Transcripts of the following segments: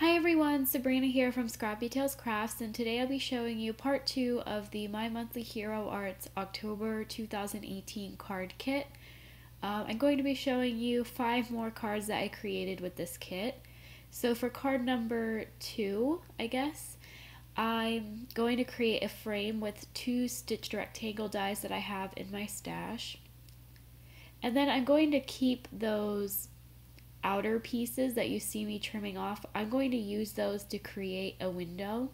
Hi everyone, Sabrina here from Scrappy Tales Crafts, and today I'll be showing you part 2 of the My Monthly Hero Arts October 2018 card kit. I'm going to be showing you 5 more cards that I created with this kit. So for card number 2, I guess, I'm going to create a frame with 2 stitched rectangle dies that I have in my stash. And then I'm going to keep those outer pieces that you see me trimming off. I'm going to use those to create a window.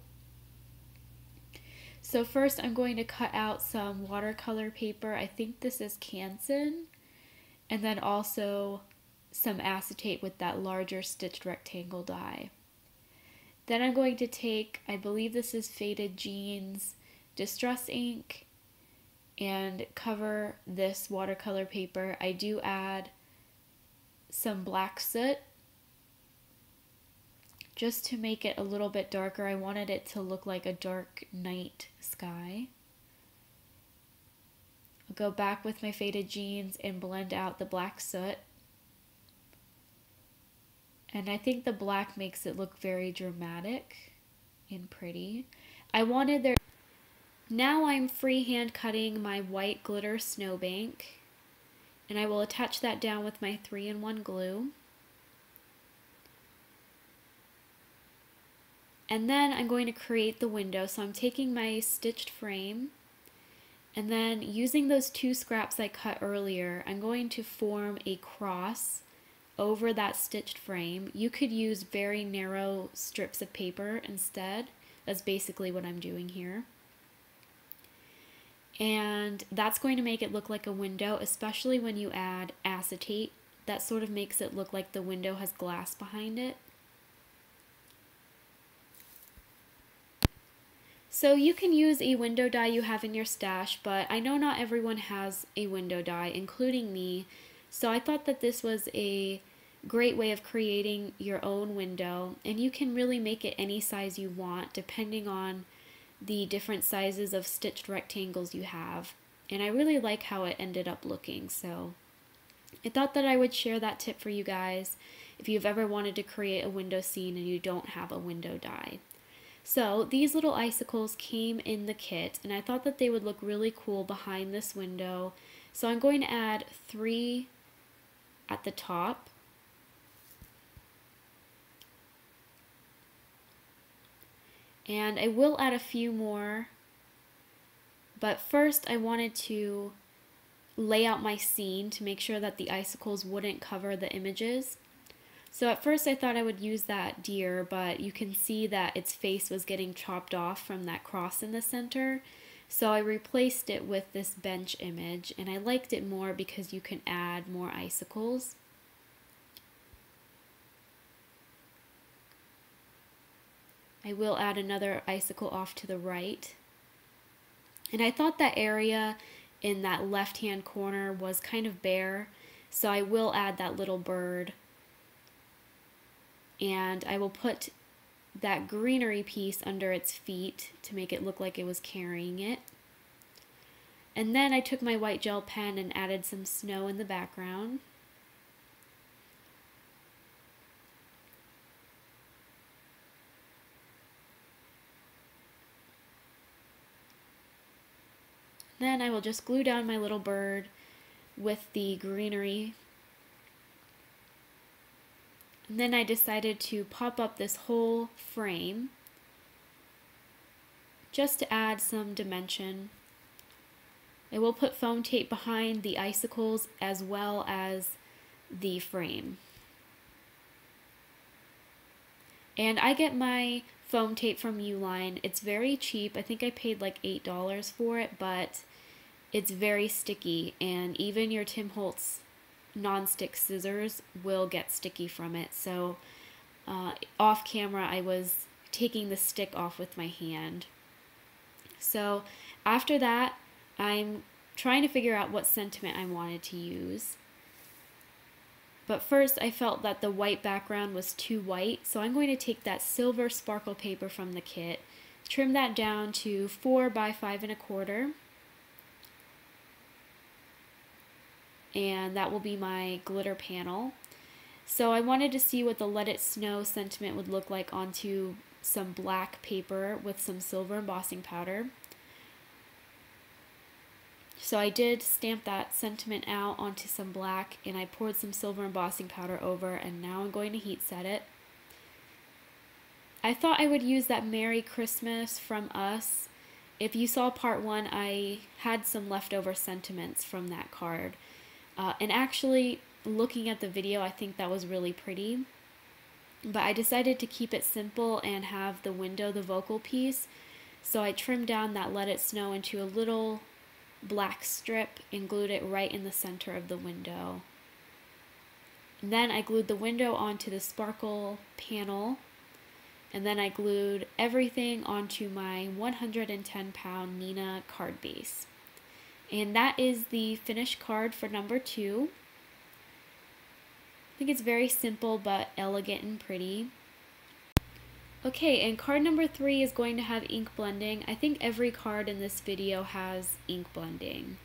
So first I'm going to cut out some watercolor paper. I think this is Canson. And then also some acetate with that larger stitched rectangle die. Then I'm going to take, I believe this is Faded Jeans Distress ink, and cover this watercolor paper. I do add some black soot just to make it a little bit darker. I wanted it to look like a dark night sky. I'll go back with my Faded Jeans and blend out the black soot. And I think the black makes it look very dramatic and pretty. Now I'm freehand cutting my white glitter snowbank, and I will attach that down with my 3-in-1 glue. And then I'm going to create the window. So I'm taking my stitched frame, and then using those 2 scraps I cut earlier, I'm going to form a cross over that stitched frame. You could use very narrow strips of paper instead. That's basically what I'm doing here. And that's going to make it look like a window, especially when you add acetate. That sort of makes it look like the window has glass behind it. So you can use a window die you have in your stash, but I know not everyone has a window die, including me. So I thought that this was a great way of creating your own window, and you can really make it any size you want depending on the different sizes of stitched rectangles you have. And I really like how it ended up looking, so I thought that I would share that tip for you guys if you've ever wanted to create a window scene and you don't have a window die. So these little icicles came in the kit, and I thought that they would look really cool behind this window. So I'm going to add 3 at the top. And I will add a few more, but first I wanted to lay out my scene to make sure that the icicles wouldn't cover the images. So at first I thought I would use that deer, but you can see that its face was getting chopped off from that cross in the center. So I replaced it with this bench image, and I liked it more because you can add more icicles. I will add another icicle off to the right. And I thought that area in that left-hand corner was kind of bare, so I will add that little bird. And I will put that greenery piece under its feet to make it look like it was carrying it. And then I took my white gel pen and added some snow in the background. Then I will just glue down my little bird with the greenery. And then I decided to pop up this whole frame just to add some dimension. I will put foam tape behind the icicles as well as the frame. And I get my foam tape from Uline. It's very cheap. I think I paid like $8 for it, but it's very sticky, and even your Tim Holtz non-stick scissors will get sticky from it. So off camera I was taking the stick off with my hand. So after that I'm trying to figure out what sentiment I wanted to use. But first I felt that the white background was too white, so I'm going to take that silver sparkle paper from the kit, trim that down to 4 by 5 1/4. And that will be my glitter panel. So I wanted to see what the Let It Snow sentiment would look like onto some black paper with some silver embossing powder. So I did stamp that sentiment out onto some black, and I poured some silver embossing powder over, and now I'm going to heat set it. I thought I would use that Merry Christmas from Us. If you saw part 1, I had some leftover sentiments from that card. And actually, looking at the video, I think that was really pretty. But I decided to keep it simple and have the window the vocal piece. So I trimmed down that Let It Snow into a little black strip and glued it right in the center of the window. And then I glued the window onto the sparkle panel, and then I glued everything onto my 110-pound Nina card base. And that is the finished card for number 2. I think it's very simple but elegant and pretty. Okay, and card number 3 is going to have ink blending. I think every card in this video has ink blending.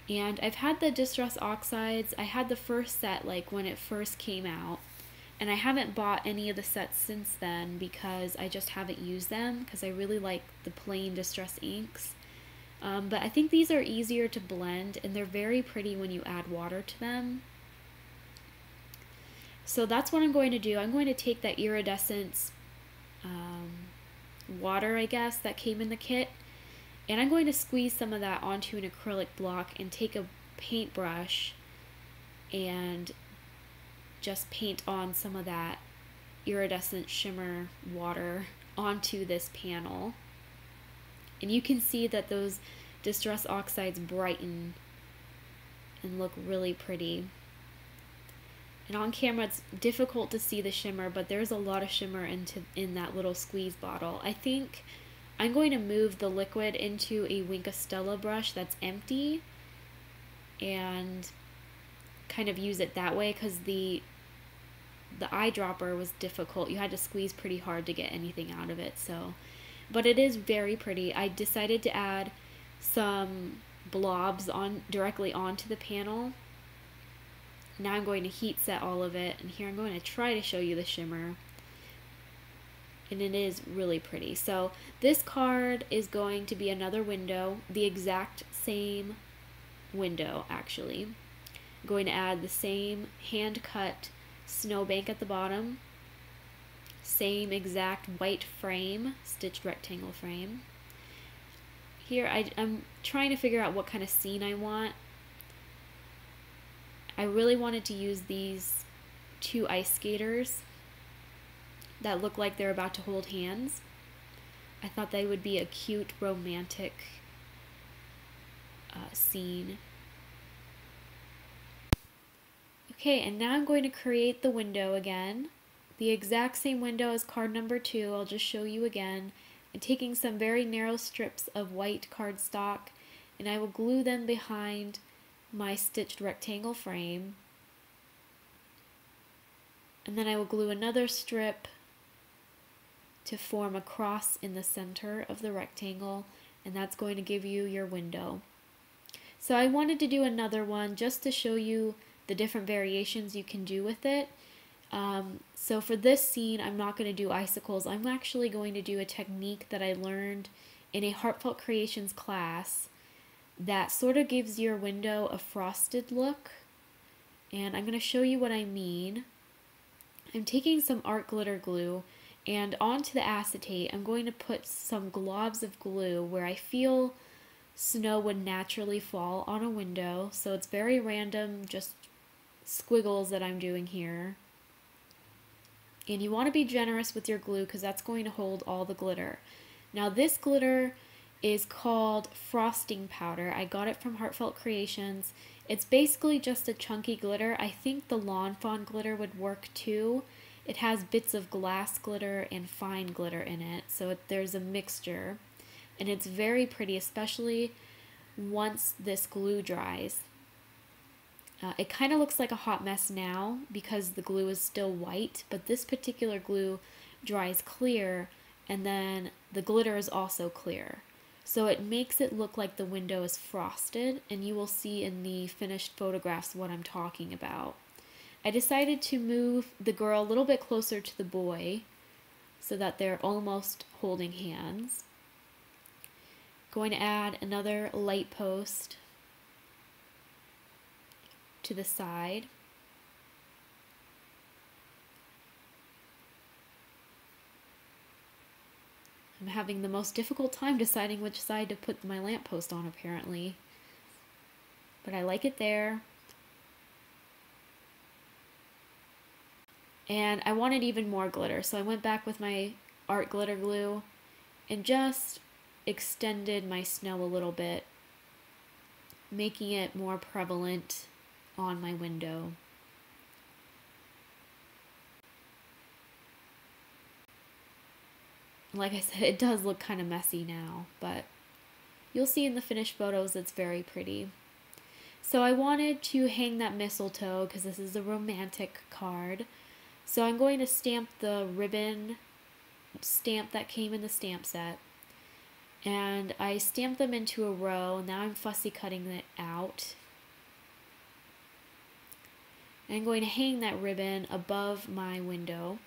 And I've had the Distress Oxides. I had the first set like when it first came out. And I haven't bought any of the sets since then because I just haven't used them because I really like the plain Distress inks. But I think these are easier to blend, and they're very pretty when you add water to them. So that's what I'm going to do. I'm going to take that iridescence water, I guess, that came in the kit, and I'm going to squeeze some of that onto an acrylic block and take a paintbrush and just paint on some of that iridescent shimmer water onto this panel. And you can see that those Distress Oxides brighten and look really pretty. And on camera it's difficult to see the shimmer, but there's a lot of shimmer in that little squeeze bottle. I think I'm going to move the liquid into a Wink of Stella brush that's empty and kind of use it that way, because the eyedropper was difficult. You had to squeeze pretty hard to get anything out of it. So, but it is very pretty. I decided to add some blobs directly onto the panel. Now I'm going to heat set all of it, and here I'm going to try to show you the shimmer. And it is really pretty. So this card is going to be another window, the exact same window actually. I'm going to add the same hand-cut snowbank at the bottom, same exact white frame, stitched rectangle frame. Here I'm trying to figure out what kind of scene I want. I really wanted to use these 2 ice skaters that look like they're about to hold hands. I thought they would be a cute romantic scene. Okay, and now I'm going to create the window again. The exact same window as card number 2, I'll just show you again. I'm taking some very narrow strips of white cardstock, and I will glue them behind my stitched rectangle frame. And then I will glue another strip to form a cross in the center of the rectangle, and that's going to give you your window. So I wanted to do another one just to show you the different variations you can do with it. So for this scene, I'm not going to do icicles. I'm actually going to do a technique that I learned in a Heartfelt Creations class that sort of gives your window a frosted look. And I'm going to show you what I mean. I'm taking some art glitter glue, and onto the acetate, I'm going to put some globs of glue where I feel snow would naturally fall on a window. So it's very random, just squiggles that I'm doing here. And you want to be generous with your glue because that's going to hold all the glitter. Now this glitter is called frosting powder. I got it from Heartfelt Creations. It's basically just a chunky glitter. I think the Lawn Fawn glitter would work too. It has bits of glass glitter and fine glitter in it, so there's a mixture. And it's very pretty, especially once this glue dries. It kind of looks like a hot mess now because the glue is still white, but this particular glue dries clear, and then the glitter is also clear. So it makes it look like the window is frosted, and you will see in the finished photographs what I'm talking about. I decided to move the girl a little bit closer to the boy so that they're almost holding hands. Going to add another light post to the side. I'm having the most difficult time deciding which side to put my lamppost on, apparently. But I like it there. And I wanted even more glitter, so I went back with my art glitter glue and just extended my snow a little bit, making it more prevalent on my window. Like I said, it does look kind of messy now, but you'll see in the finished photos it's very pretty. So I wanted to hang that mistletoe because this is a romantic card. So I'm going to stamp the ribbon stamp that came in the stamp set. And I stamped them into a row. Now I'm fussy cutting it out. I'm going to hang that ribbon above my window.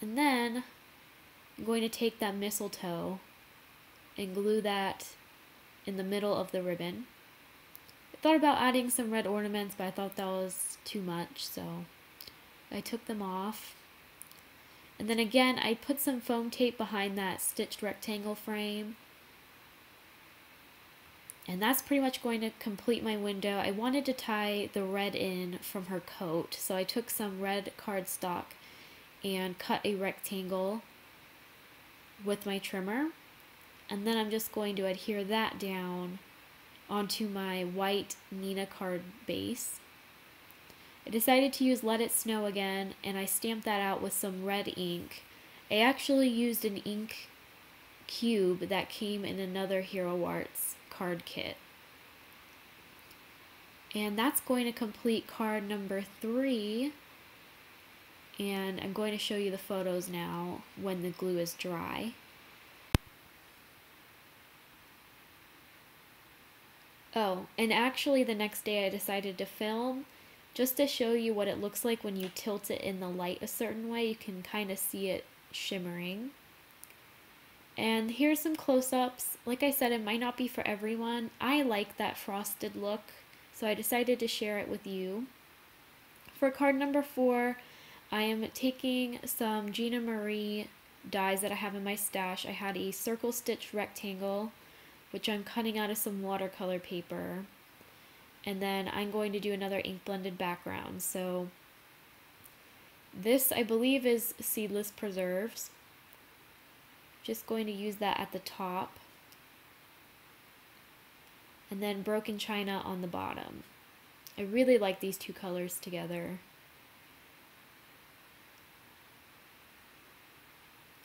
And then I'm going to take that mistletoe and glue that in the middle of the ribbon. I thought about adding some red ornaments, but I thought that was too much, so I took them off. And then again, I put some foam tape behind that stitched rectangle frame. And that's pretty much going to complete my window. I wanted to tie the red in from her coat, so I took some red cardstock and cut a rectangle with my trimmer. And then I'm just going to adhere that down onto my white Nina card base. I decided to use Let It Snow again, and I stamped that out with some red ink. I actually used an ink cube that came in another Hero Arts card kit. And that's going to complete card number 3. And I'm going to show you the photos now when the glue is dry. Oh, and actually the next day I decided to film just to show you what it looks like when you tilt it in the light a certain way. You can kind of see it shimmering. And here's some close-ups. Like I said, it might not be for everyone. I like that frosted look, so I decided to share it with you. For card number 4, I am taking some Gina Marie dies that I have in my stash. I had a circle stitch rectangle, which I'm cutting out of some watercolor paper. And then I'm going to do another ink blended background. So this, I believe, is Seedless Preserves. Just going to use that at the top. And then Broken China on the bottom. I really like these two colors together.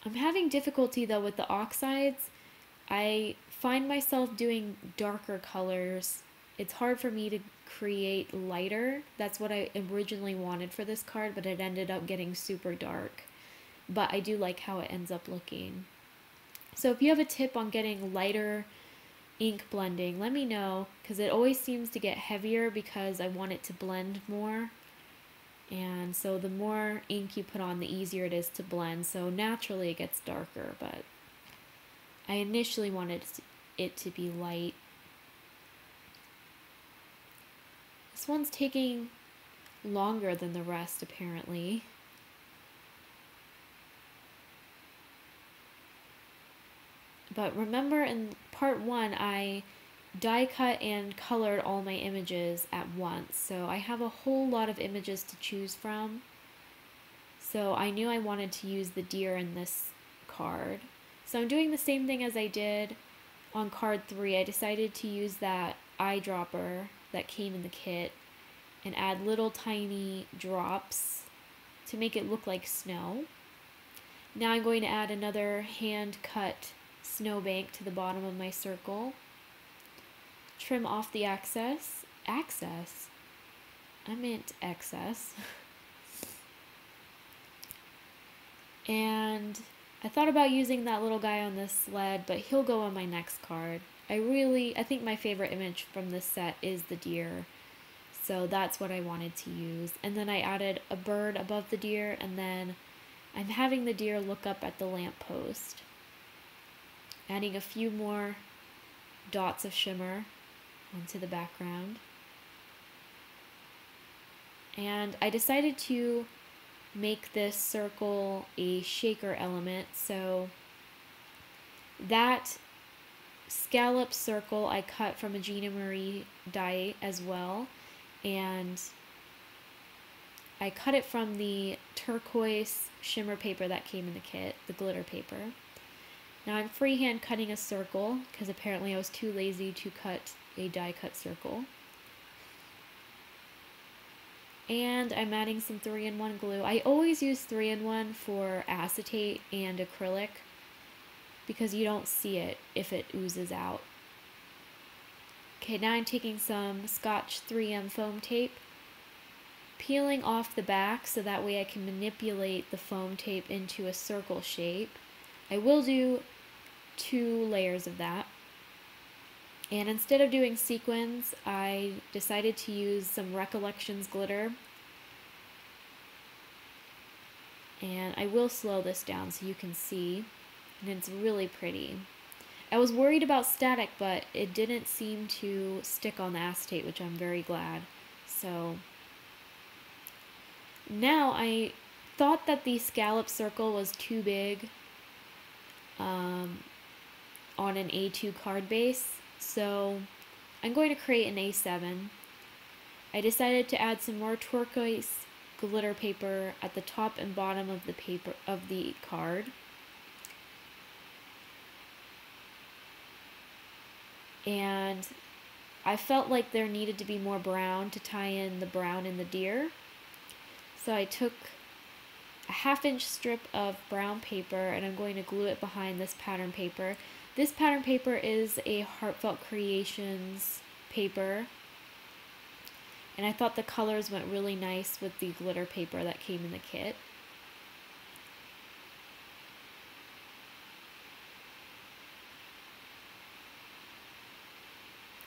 I'm having difficulty though with the oxides. I find myself doing darker colors. It's hard for me to create lighter. That's what I originally wanted for this card, but it ended up getting super dark. But I do like how it ends up looking. So if you have a tip on getting lighter ink blending, let me know, because it always seems to get heavier because I want it to blend more. And so the more ink you put on, the easier it is to blend. So naturally it gets darker, but I initially wanted it to be light. This one's taking longer than the rest, apparently. But remember, in part 1, I die cut and colored all my images at once. So I have a whole lot of images to choose from. So I knew I wanted to use the deer in this card. So I'm doing the same thing as I did on card 3. I decided to use that eyedropper that came in the kit and add little tiny drops to make it look like snow. Now I'm going to add another hand cut snowbank to the bottom of my circle. Trim off the excess. I meant excess. And I thought about using that little guy on this sled, but he'll go on my next card. I think my favorite image from this set is the deer. So that's what I wanted to use. And then I added a bird above the deer, and then I'm having the deer look up at the lamppost. Adding a few more dots of shimmer onto the background. And I decided to make this circle a shaker element, so that scallop circle I cut from a Gina Marie die as well, and I cut it from the turquoise shimmer paper that came in the kit, the glitter paper. Now I'm freehand cutting a circle because apparently I was too lazy to cut a die cut circle. And I'm adding some 3-in-1 glue. I always use 3-in-1 for acetate and acrylic because you don't see it if it oozes out. Okay, now I'm taking some Scotch 3M foam tape, peeling off the back so that way I can manipulate the foam tape into a circle shape. I will do 2 layers of that. And instead of doing sequins, I decided to use some Recollections glitter. And I will slow this down so you can see. And it's really pretty. I was worried about static, but it didn't seem to stick on the acetate, which I'm very glad. So now I thought that the scallop circle was too big on an A2 card base. So I'm going to create an A7. I decided to add some more turquoise glitter paper at the top and bottom of the paper of the card. And I felt like there needed to be more brown to tie in the brown in the deer. So I took a 1/2-inch strip of brown paper and I'm going to glue it behind this pattern paper. This pattern paper is a Heartfelt Creations paper, and I thought the colors went really nice with the glitter paper that came in the kit.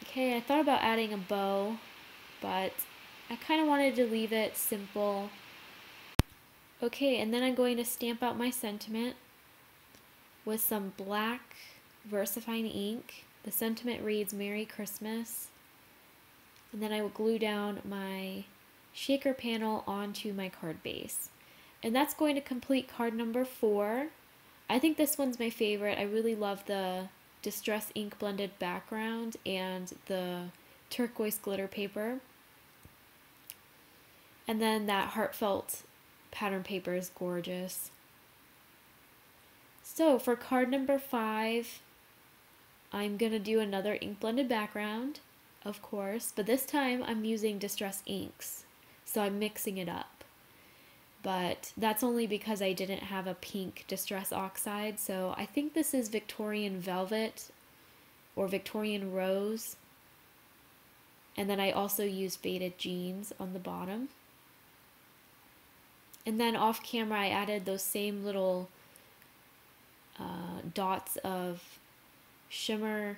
Okay, I thought about adding a bow, but I kind of wanted to leave it simple. Okay, and then I'm going to stamp out my sentiment with some black VersaFine ink. The sentiment reads Merry Christmas. And then I will glue down my shaker panel onto my card base. And that's going to complete card number 4. I think this one's my favorite. I really love the Distress ink blended background and the turquoise glitter paper. And then that heartfelt pattern paper is gorgeous. So for card number 5, I'm going to do another ink blended background, of course, but this time I'm using Distress inks, so I'm mixing it up. But that's only because I didn't have a pink Distress oxide, so I think this is Victorian Velvet or Victorian Rose. And then I also used Faded Jeans on the bottom. And then off camera I added those same little dots of shimmer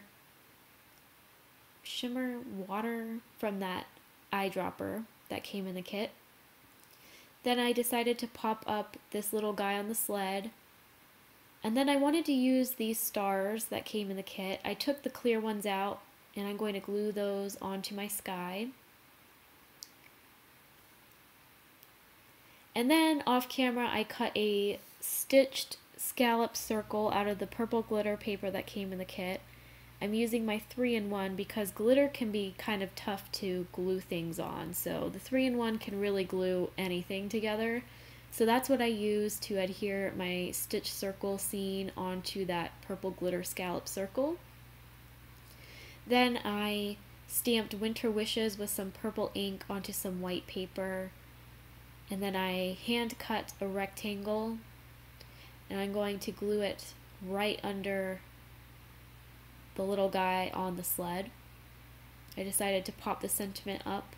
water from that eyedropper that came in the kit. Then I decided to pop up this little guy on the sled. And then I wanted to use these stars that came in the kit. I took the clear ones out and I'm going to glue those onto my sky. And then off camera I cut a stitched scallop circle out of the purple glitter paper that came in the kit. I'm using my 3-in-1 because glitter can be kind of tough to glue things on, so the 3-in-1 can really glue anything together. So that's what I use to adhere my stitch circle scene onto that purple glitter scallop circle. Then I stamped Winter Wishes with some purple ink onto some white paper, and then I hand cut a rectangle and I'm going to glue it right under the little guy on the sled. I decided to pop the sentiment up.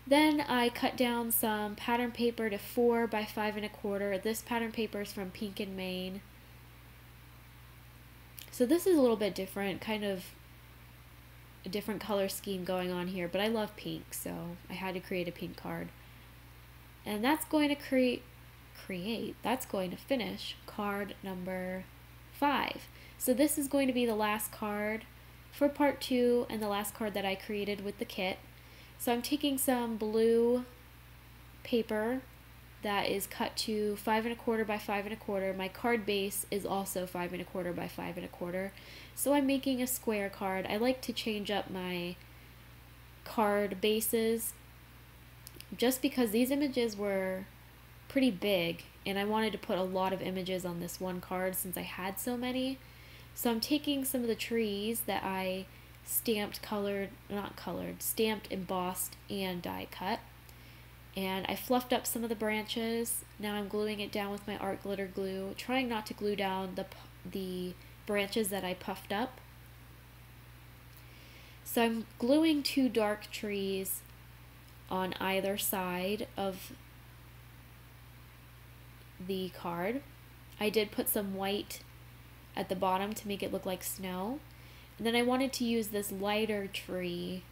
Then I cut down some pattern paper to 4 by 5 1/4. This pattern paper is from Pink and Maine. So this is a little bit different, kind of a different color scheme going on here, but I love pink, so I had to create a pink card. And that's going to that's going to finish card number 5. So this is going to be the last card for part 2 and the last card that I created with the kit. So I'm taking some blue paper that is cut to 5 1/4 by 5 1/4. My card base is also 5 1/4 by 5 1/4. So I'm making a square card. I like to change up my card bases just because these images were pretty big and I wanted to put a lot of images on this one card since I had so many. So I'm taking some of the trees that I stamped, stamped, embossed, and die cut. And I fluffed up some of the branches. Now I'm gluing it down with my art glitter glue, trying not to glue down the branches that I puffed up. So I'm gluing 2 dark trees on either side of the card. I did put some white at the bottom to make it look like snow. And then I wanted to use this lighter tree,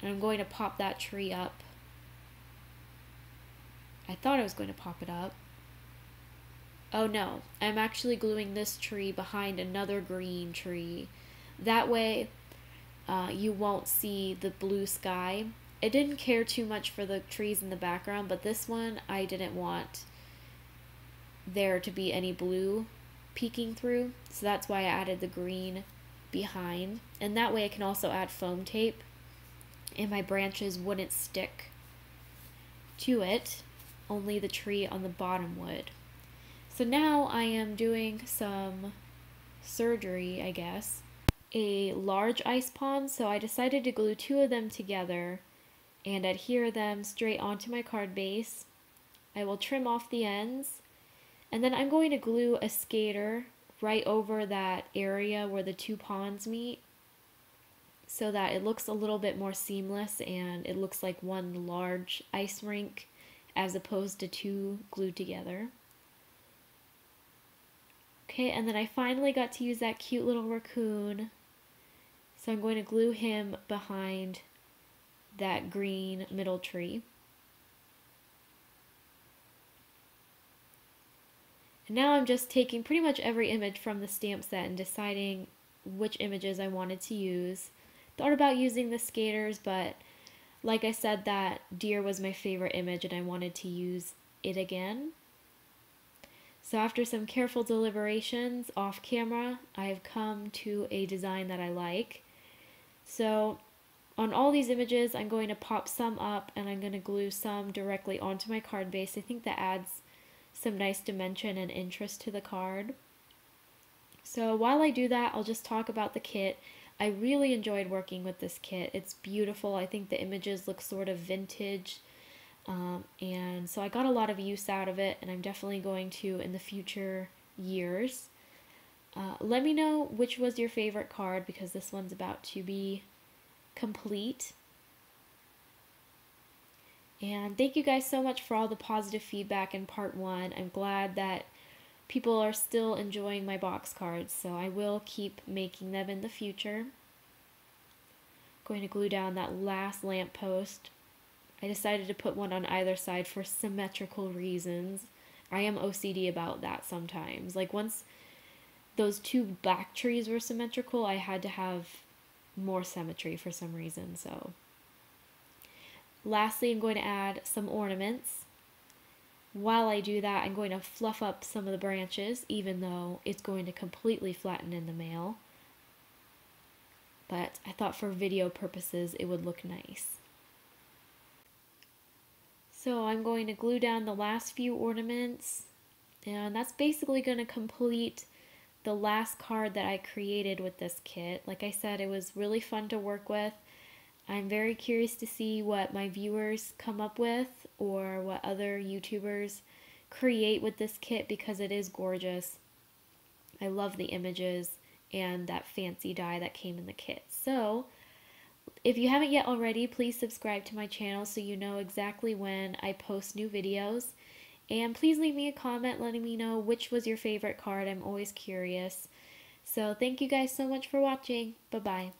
and I'm going to pop that tree up. I thought I was going to pop it up. Oh no, I'm actually gluing this tree behind another green tree. That way you won't see the blue sky. I didn't care too much for the trees in the background, but this one I didn't want there to be any blue peeking through, so that's why I added the green behind. And that way I can also add foam tape and my branches wouldn't stick to it, only the tree on the bottom would. So now I am doing some surgery, I guess. A large ice pond, so I decided to glue 2 of them together and adhere them straight onto my card base. I will trim off the ends, and then I'm going to glue a skater right over that area where the 2 ponds meet so that it looks a little bit more seamless and it looks like one large ice rink as opposed to 2 glued together. Okay, and then I finally got to use that cute little raccoon. So I'm going to glue him behind that green middle tree. And now I'm just taking pretty much every image from the stamp set and deciding which images I wanted to use. Thought about using the skaters, but like I said, that deer was my favorite image and I wanted to use it again. So after some careful deliberations off camera, I have come to a design that I like. So on all these images, I'm going to pop some up and I'm going to glue some directly onto my card base. I think that adds some nice dimension and interest to the card. So while I do that, I'll just talk about the kit. I really enjoyed working with this kit. It's beautiful. I think the images look sort of vintage. And so I got a lot of use out of it, and I'm definitely going to in the future years. Let me know which was your favorite card because this one's about to be complete. And thank you guys so much for all the positive feedback in part 1. I'm glad that people are still enjoying my box cards, so I will keep making them in the future. I'm going to glue down that last lamppost. I decided to put one on either side for symmetrical reasons. I am OCD about that sometimes. Like once those 2 back trees were symmetrical, I had to have more symmetry for some reason. So lastly, I'm going to add some ornaments. While I do that, I'm going to fluff up some of the branches, even though it's going to completely flatten in the mail. But I thought for video purposes it would look nice. So I'm going to glue down the last few ornaments, and that's basically going to complete the last card that I created with this kit. Like I said, it was really fun to work with. I'm very curious to see what my viewers come up with or what other YouTubers create with this kit because it is gorgeous. I love the images and that fancy die that came in the kit. So if you haven't yet already, please subscribe to my channel so you know exactly when I post new videos. And please leave me a comment letting me know which was your favorite card. I'm always curious. So thank you guys so much for watching. Bye bye.